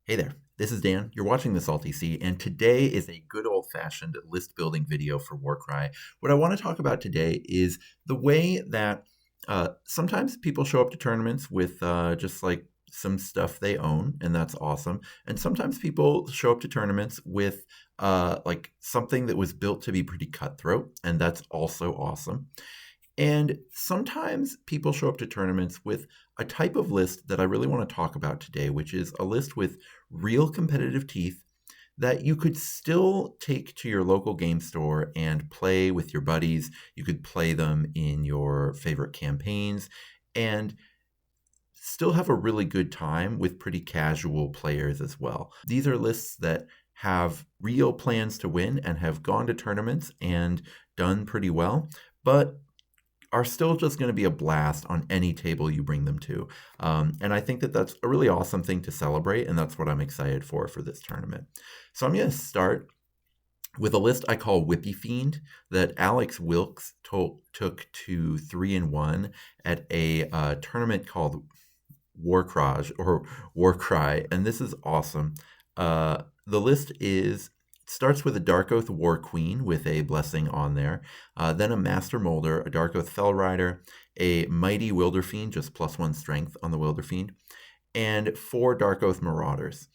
Hey there, this is Dan. You're watching the Salty Sea, and today is a good old-fashioned list building video for Warcry. What I want to talk about today is the way that sometimes people show up to tournaments with just like some stuff they own, and that's awesome. And sometimes people show up to tournaments with like something that was built to be pretty cutthroat, and that's also awesome. And sometimes people show up to tournaments with a type of list that I really want to talk about today, which is a list with real competitive teeth that you could still take to your local game store and play with your buddies. You could play them in your favorite campaigns and still have a really good time with pretty casual players as well. These are lists that have real plans to win and have gone to tournaments and done pretty well, but are still just going to be a blast on any table you bring them to. And I think that that's a really awesome thing to celebrate, and that's what I'm excited for this tournament. So I'm going to start with a list I call Whippy Fiend that Alex Wilkes took to 3-1 at a tournament called Warcry, and this is awesome. The list starts with a Darkoath War Queen with a blessing on there, then a Master Molder, a Darkoath Fell Rider, a Mighty Wilderfiend, just +1 strength on the Wilderfiend, and 4 Darkoath Marauders.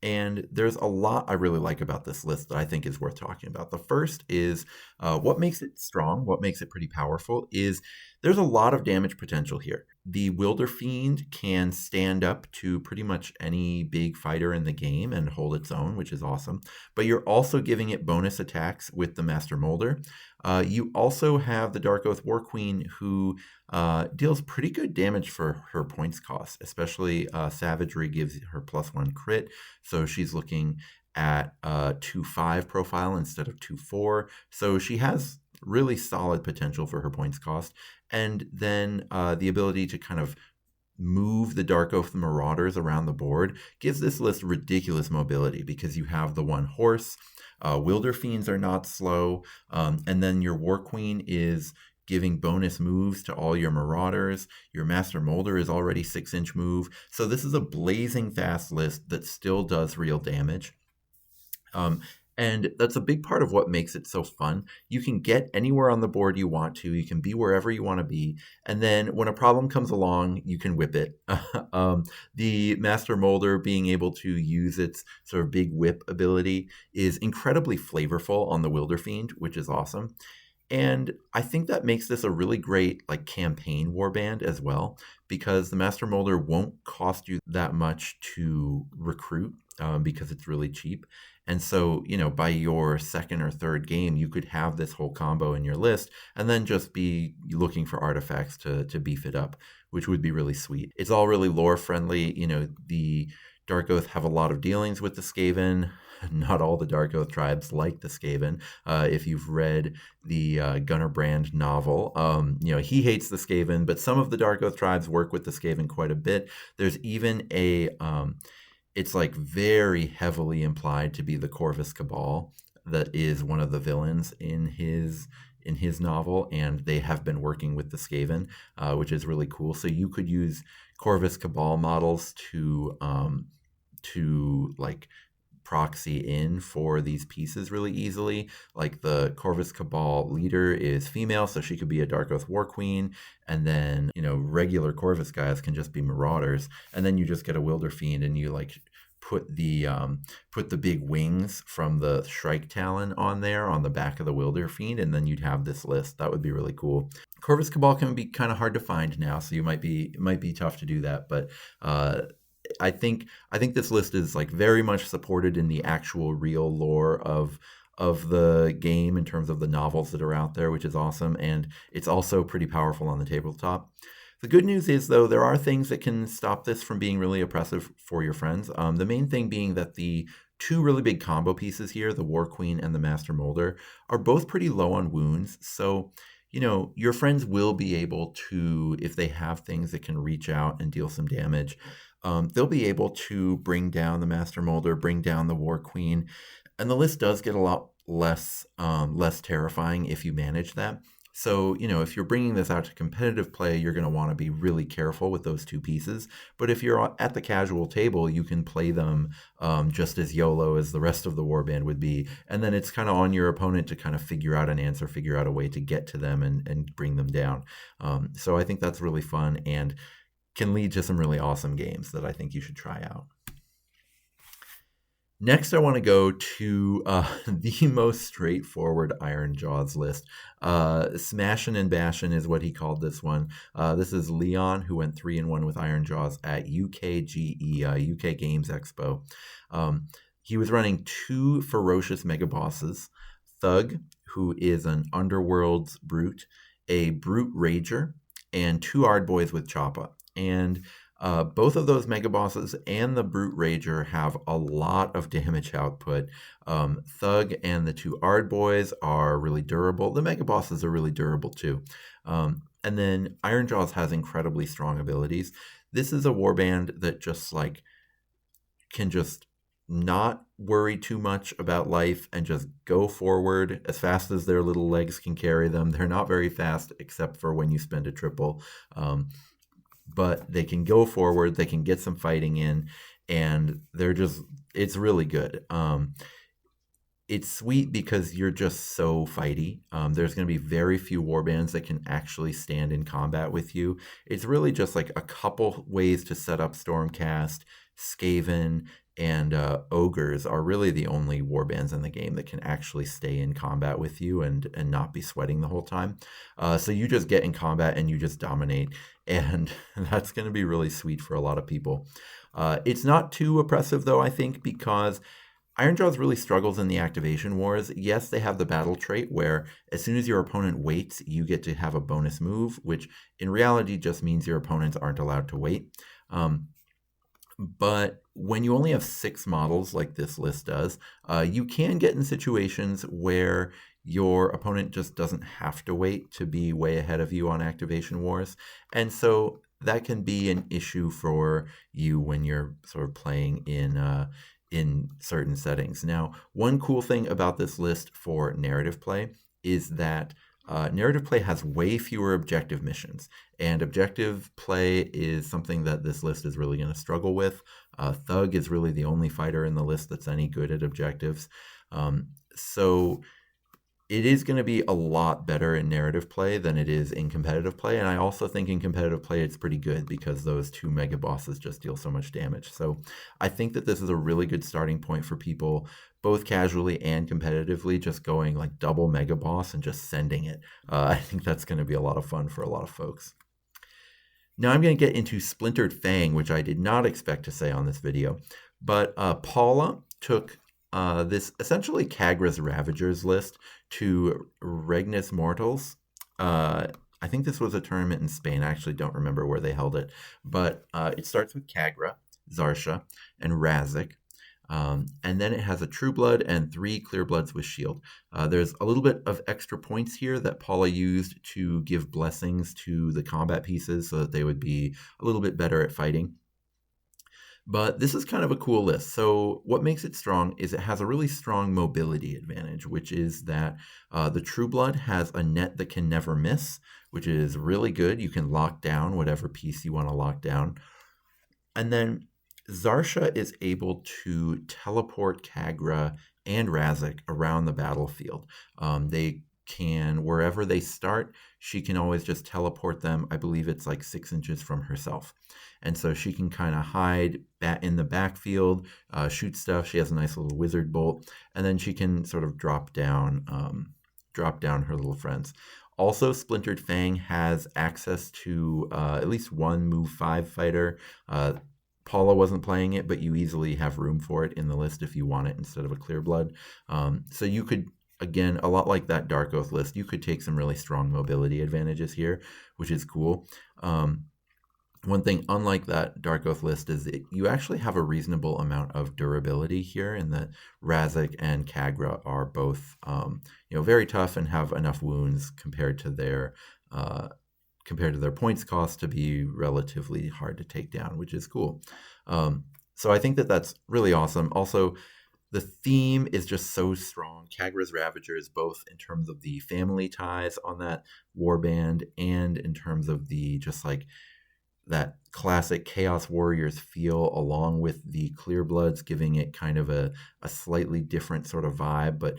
And there's a lot I really like about this list that I think is worth talking about. The first is what makes it strong, what makes it pretty powerful, is there's a lot of damage potential here. The Wilderfiend can stand up to pretty much any big fighter in the game and hold its own, which is awesome. But you're also giving it bonus attacks with the Master Molder. You also have the Darkoath War Queen, who deals pretty good damage for her points cost, especially Savagery gives her +1 crit, so she's looking at a 2-5 profile instead of 2-4. So she has really solid potential for her points cost. And then the ability to kind of move the Darkoath Marauders around the board gives this list ridiculous mobility because you have the 1 horse. Wilderfiends are not slow. And then your War Queen is giving bonus moves to all your Marauders. Your Master Molder is already 6-inch move. So this is a blazing fast list that still does real damage. And that's a big part of what makes it so fun. You can get anywhere on the board you want to. You can be wherever you want to be. And then when a problem comes along, you can whip it. The Master Molder being able to use its sort of big whip ability is incredibly flavorful on the Wilderfiend, which is awesome. And I think that makes this a really great like campaign warband as well, because the Master Molder won't cost you that much to recruit because it's really cheap. And so, by your second or third game, you could have this whole combo in your list and then just be looking for artifacts to beef it up, which would be really sweet. It's all really lore friendly. The Darkoath have a lot of dealings with the Skaven. Not all the Darkoath tribes like the Skaven. If you've read the Gunnar Brand novel, he hates the Skaven, but some of the Darkoath tribes work with the Skaven quite a bit. There's even it's like very heavily implied to be the Corvus Cabal that is one of the villains in his novel, and they have been working with the Skaven, which is really cool. So you could use Corvus Cabal models to like proxy in for these pieces really easily. Like the Corvus Cabal leader is female, so she could be a Darkoath War Queen, and then regular Corvus guys can just be Marauders, and then you just get a Wilderfiend and you like put the big wings from the Shrike Talon on there on the back of the Wilderfiend, and then you'd have this list. That would be really cool. Corvus Cabal can be kind of hard to find now, so it might be tough to do that, but I think this list is like very much supported in the actual real lore of the game in terms of the novels that are out there, which is awesome, and it's also pretty powerful on the tabletop. The good news is, though, there are things that can stop this from being really oppressive for your friends. The main thing being that the 2 really big combo pieces here, the War Queen and the Master Molder, are both pretty low on wounds, so your friends will be able to, if they have things that can reach out and deal some damage, they'll be able to bring down the Master Molder, bring down the War Queen, and the list does get a lot less terrifying if you manage that. So, if you're bringing this out to competitive play, you're going to want to be really careful with those two pieces. But if you're at the casual table, you can play them just as YOLO as the rest of the warband would be. And then it's kind of on your opponent to kind of figure out an answer, figure out a way to get to them and bring them down. So I think that's really fun and can lead to some really awesome games that I think you should try out. Next, I want to go to the most straightforward Ironjawz list. Smashin' and Bashin' is what he called this one. This is Leon, who went 3-1 with Ironjawz at UKGE, UK Games Expo. He was running 2 ferocious mega bosses, Thug, who is an Underworld's brute, a Brute Rager, and 2 Ardboys with Choppa. And both of those mega bosses and the Brute Rager have a lot of damage output. Thug and the 2 Ardboys are really durable. The mega bosses are really durable too. And then Ironjawz has incredibly strong abilities. This is a warband that just can just not worry too much about life and just go forward as fast as their little legs can carry them. They're not very fast except for when you spend a triple. But they can go forward, they can get some fighting in, and it's really good. It's sweet because you're just so fighty. There's going to be very few warbands that can actually stand in combat with you. It's really just like a couple ways to set up Stormcast, Skaven, and Ogres are really the only warbands in the game that can actually stay in combat with you and not be sweating the whole time. So you just get in combat and you just dominate, and that's going to be really sweet for a lot of people. It's not too oppressive, though, I think, because Ironjawz really struggles in the activation wars. Yes, they have the battle trait where as soon as your opponent waits, you get to have a bonus move, which in reality just means your opponents aren't allowed to wait. But when you only have 6 models like this list does, you can get in situations where your opponent just doesn't have to wait to be way ahead of you on activation wars. And so that can be an issue for you when you're sort of playing in certain settings. Now, one cool thing about this list for narrative play is that narrative play has way fewer objective missions, and objective play is something that this list is really going to struggle with. Thug is really the only fighter in the list that's any good at objectives. So it is going to be a lot better in narrative play than it is in competitive play, and I also think in competitive play it's pretty good because those 2 mega bosses just deal so much damage. So I think that this is a really good starting point for people, both casually and competitively, just going like double mega boss and just sending it. I think that's going to be a lot of fun for a lot of folks. Now I'm going to get into Splintered Fang, which I did not expect to say on this video, but Paula took this essentially Khagra's Ravagers list to Regnus Mortals. I think this was a tournament in Spain. I actually don't remember where they held it, but it starts with Khagra, Zarsha, and Razik. And then it has a True Blood and 3 Clear Bloods with Shield. There's a little bit of extra points here that Paula used to give blessings to the combat pieces so that they would be a little bit better at fighting. But this is kind of a cool list. So what makes it strong is it has a really strong mobility advantage, which is that the True Blood has a net that can never miss, which is really good. You can lock down whatever piece you want to lock down. And then Zarsha is able to teleport Khagra and Razik around the battlefield. They can, wherever they start, she can always just teleport them. I believe it's like 6 inches from herself. And so she can kind of hide in the backfield, shoot stuff. She has a nice little wizard bolt, and then she can sort of drop down her little friends. Also, Splintered Fang has access to at least one move 5 fighter. Paula wasn't playing it, but you easily have room for it in the list if you want it instead of a Clear Blood. So you could, again, a lot like that Darkoath list, you could take some really strong mobility advantages here, which is cool. One thing, unlike that Darkoath list, is that you actually have a reasonable amount of durability here, in that Razik and Khagra are both, very tough and have enough wounds compared to their points cost to be relatively hard to take down, which is cool. So I think that that's really awesome. Also, the theme is just so strong. Khagra's Ravagers, both in terms of the family ties on that warband and in terms of the just like that classic Chaos Warriors feel, along with the Clear Bloods, giving it kind of a slightly different sort of vibe. But,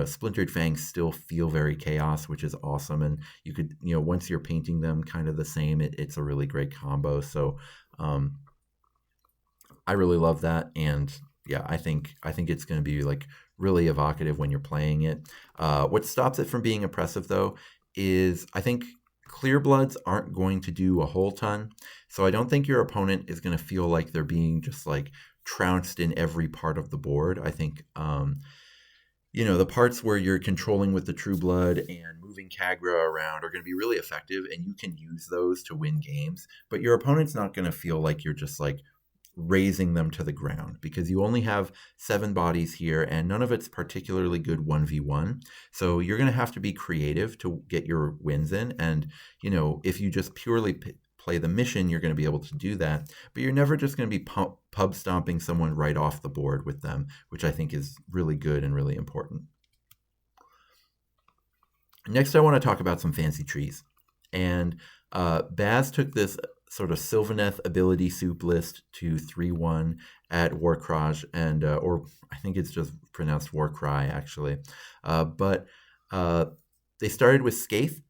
Splintered Fangs still feel very Chaos, which is awesome. And you could, once you're painting them kind of the same, it's a really great combo. So I really love that. And yeah, I think it's going to be like really evocative when you're playing it. What stops it from being oppressive, though, is I think Clear Bloods aren't going to do a whole ton. So I don't think your opponent is going to feel like they're being just like trounced in every part of the board. I think, the parts where you're controlling with the True Blood and moving Khagra around are going to be really effective, and you can use those to win games. But your opponent's not going to feel like you're just like raising them to the ground, because you only have 7 bodies here and none of it's particularly good 1v1. So you're going to have to be creative to get your wins in. And, if you just purely play the mission, you're going to be able to do that. But you're never just going to be pub stomping someone right off the board with them, which I think is really good and really important. Next, I want to talk about some fancy trees. And Baz took this sort of Sylvaneth ability soup list to 3-1 at Warcry, and or I think it's just pronounced Warcry actually. But they started with Skaith,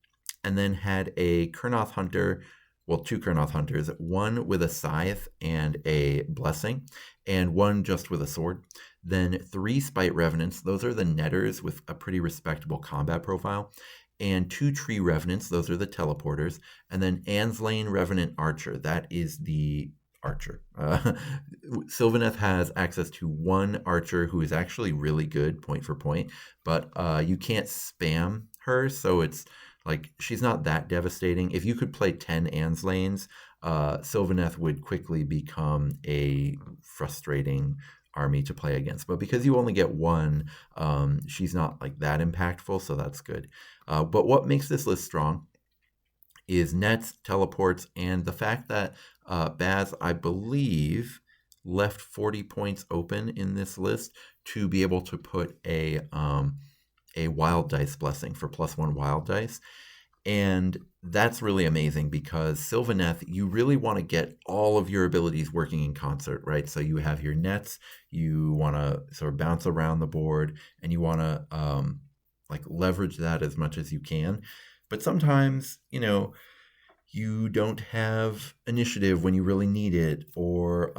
and then had a Kurnoth Hunter, well, 2 Kurnoth Hunters, one with a scythe and a blessing, and one just with a sword. Then 3 Spite Revenants, those are the netters with a pretty respectable combat profile, and 2 Tree Revenants, those are the teleporters, and then Anslane Revenant Archer, that is the archer. Sylvaneth has access to 1 archer who is actually really good point for point, but you can't spam her, so it's like she's not that devastating. If you could play 10 Anslanes, Sylvaneth would quickly become a frustrating army to play against. But because you only get 1, she's not like that impactful, so that's good. But what makes this list strong is nets, teleports, and the fact that Baz, I believe, left 40 points open in this list to be able to put a wild dice blessing for +1 wild dice. And that's really amazing, because Sylvaneth, you really want to get all of your abilities working in concert, right? So you have your nets, you want to sort of bounce around the board, and you want to like leverage that as much as you can. But sometimes, you don't have initiative when you really need it, or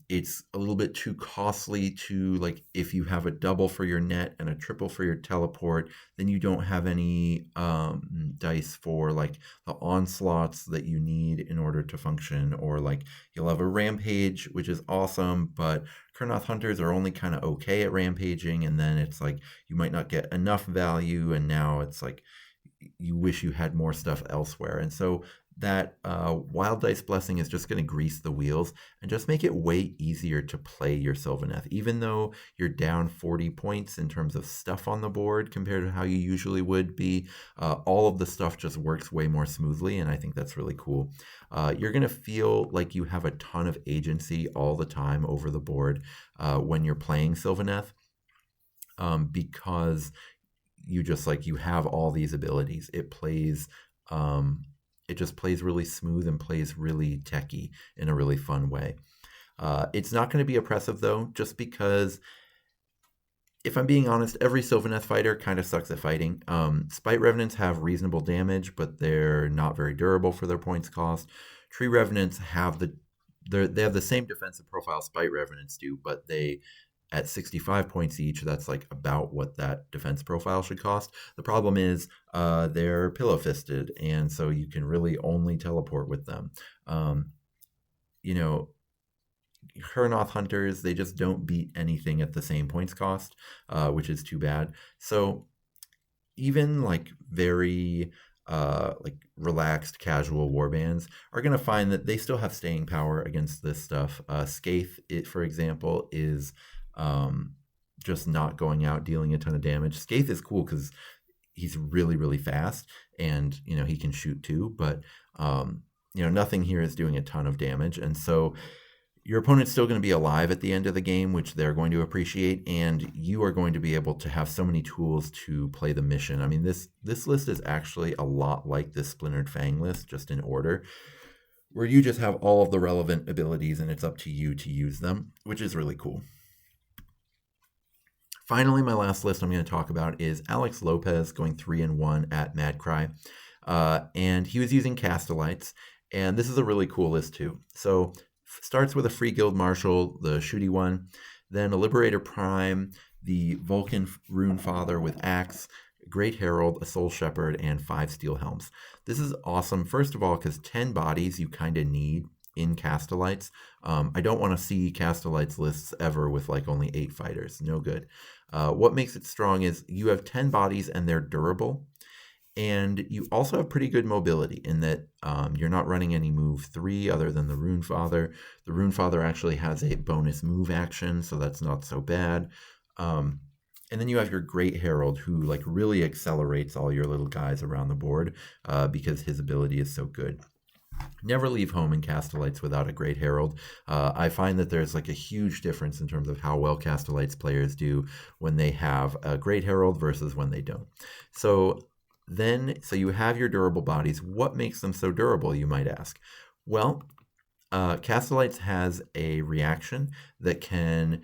it's a little bit too costly to, like, if you have a double for your net and a triple for your teleport, then you don't have any dice for like the onslaughts that you need in order to function, or like you'll have a rampage, which is awesome, but Kurnoth Hunters are only kind of okay at rampaging, and then it's like you might not get enough value, and now it's like you wish you had more stuff elsewhere. And so that wild dice blessing is just going to grease the wheels and just make it way easier to play your Sylvaneth. Even though you're down 40 points in terms of stuff on the board compared to how you usually would be, all of the stuff just works way more smoothly, and I think that's really cool. You're going to feel like you have a ton of agency all the time over the board when you're playing Sylvaneth, because you just like, you have all these abilities. It plays it just plays really smooth and plays really techy in a really fun way. It's not going to be oppressive, though, just because, if I'm being honest, every Sylvaneth fighter kind of sucks at fighting. Spite Revenants have reasonable damage, but they're not very durable for their points cost. Tree Revenants have they have the same defensive profile Spite Revenants do, but they, at 65 points each, that's like about what that defense profile should cost. The problem is they're pillow-fisted, and so you can really only teleport with them. Kurnoth Hunters, they just don't beat anything at the same points cost, which is too bad. So even like very like relaxed casual warbands are going to find that they still have staying power against this stuff. Skaith, for example, is just not going out dealing a ton of damage. Skaith is cool because he's really, really fast, and he can shoot too, but nothing here is doing a ton of damage. And so your opponent's still going to be alive at the end of the game, which they're going to appreciate, and you are going to be able to have so many tools to play the mission. I mean, this list is actually a lot like this Splintered Fang list, just in order, where you just have all of the relevant abilities and it's up to you to use them, which is really cool. Finally, my last list I'm going to talk about is Alex Lopez going 3-1 at Madcry. And he was using Castellites, and this is a really cool list too. So starts with a free Guild Marshal, the shooty one, then a Liberator Prime, the Vulcan Rune Father with Axe, Great Herald, a Soul Shepherd, and 5 Steel Helms. This is awesome, first of all, because 10 bodies you kind of need in Castellites. I don't want to see Castellites lists ever with like only 8 fighters. No good. What makes it strong is you have 10 bodies and they're durable. And you also have pretty good mobility in that you're not running any move 3 other than the Rune Father. The Rune Father actually has a bonus move action, so that's not so bad. And then you have your Great Herald, who like really accelerates all your little guys around the board because his ability is so good. Never leave home in Castellites without a Great Herald. I find that there's like a huge difference in terms of how well Castellites players do when they have a Great Herald versus when they don't. So you have your durable bodies. What makes them so durable, you might ask? Well, Castellites has a reaction that can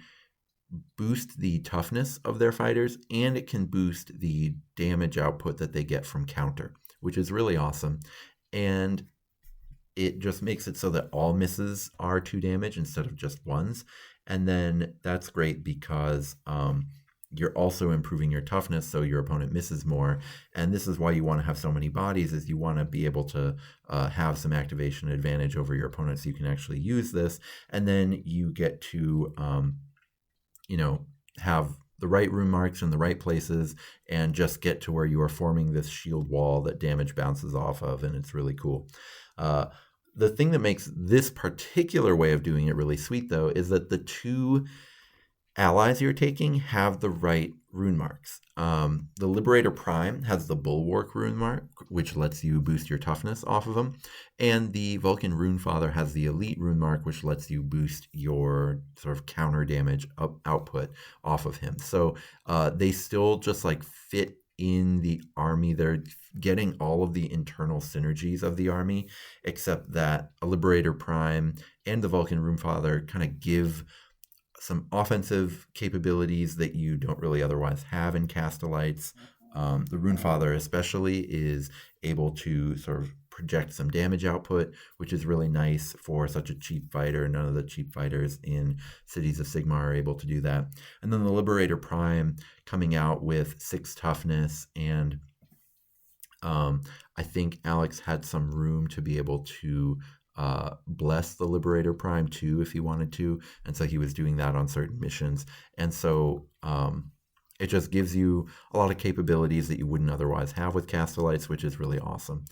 boost the toughness of their fighters, and it can boost the damage output that they get from counter, which is really awesome. And it just makes it so that all misses are 2 damage instead of just 1s. And then that's great because you're also improving your toughness, so your opponent misses more. And this is why you want to have so many bodies, is you want to be able to have some activation advantage over your opponent so you can actually use this. And then you get to, have the right rune marks in the right places and just get to where you are forming this shield wall that damage bounces off of, and it's really cool. The thing that makes this particular way of doing it really sweet, though, is that the 2 allies you're taking have the right rune marks. The Liberator Prime has the Bulwark rune mark, which lets you boost your toughness off of them. And the Vulcan Rune Father has the Elite rune mark, which lets you boost your sort of counter damage output off of him. So they still just like fit in the army. They're getting all of the internal synergies of the army, except that a Liberator Prime and the Vulcan Rune Father kind of give some offensive capabilities that you don't really otherwise have in Castellites. The Rune Father especially is able to sort of project some damage output, which is really nice for such a cheap fighter. None of the cheap fighters in Cities of Sigmar are able to do that. And then the Liberator Prime coming out with 6 toughness, and I think Alex had some room to be able to bless the Liberator Prime too if he wanted to, and so he was doing that on certain missions. And so it just gives you a lot of capabilities that you wouldn't otherwise have with Castellites, which is really awesome.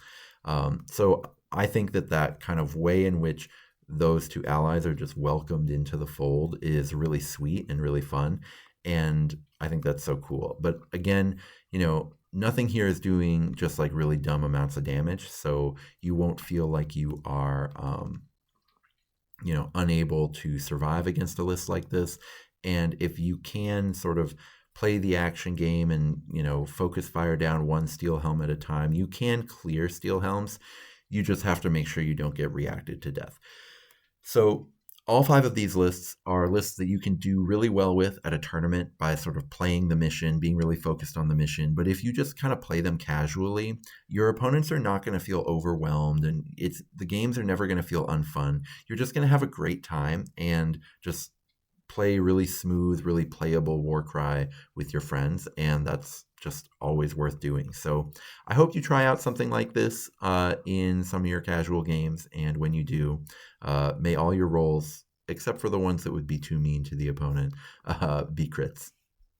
So I think that kind of way in which those 2 allies are just welcomed into the fold is really sweet and really fun, and I think that's so cool. But again, nothing here is doing just like really dumb amounts of damage, so you won't feel like you are unable to survive against a list like this. And if you can sort of play the action game and focus fire down 1 steel helm at a time, you can clear steel helms. You just have to make sure you don't get reacted to death. So all 5 of these lists are lists that you can do really well with at a tournament by sort of playing the mission, being really focused on the mission. But if you just kind of play them casually, your opponents are not going to feel overwhelmed, and the games are never going to feel unfun. You're just going to have a great time and just play really smooth, really playable Warcry with your friends, and that's just always worth doing. So I hope you try out something like this in some of your casual games, and when you do, may all your rolls, except for the ones that would be too mean to the opponent, be crits.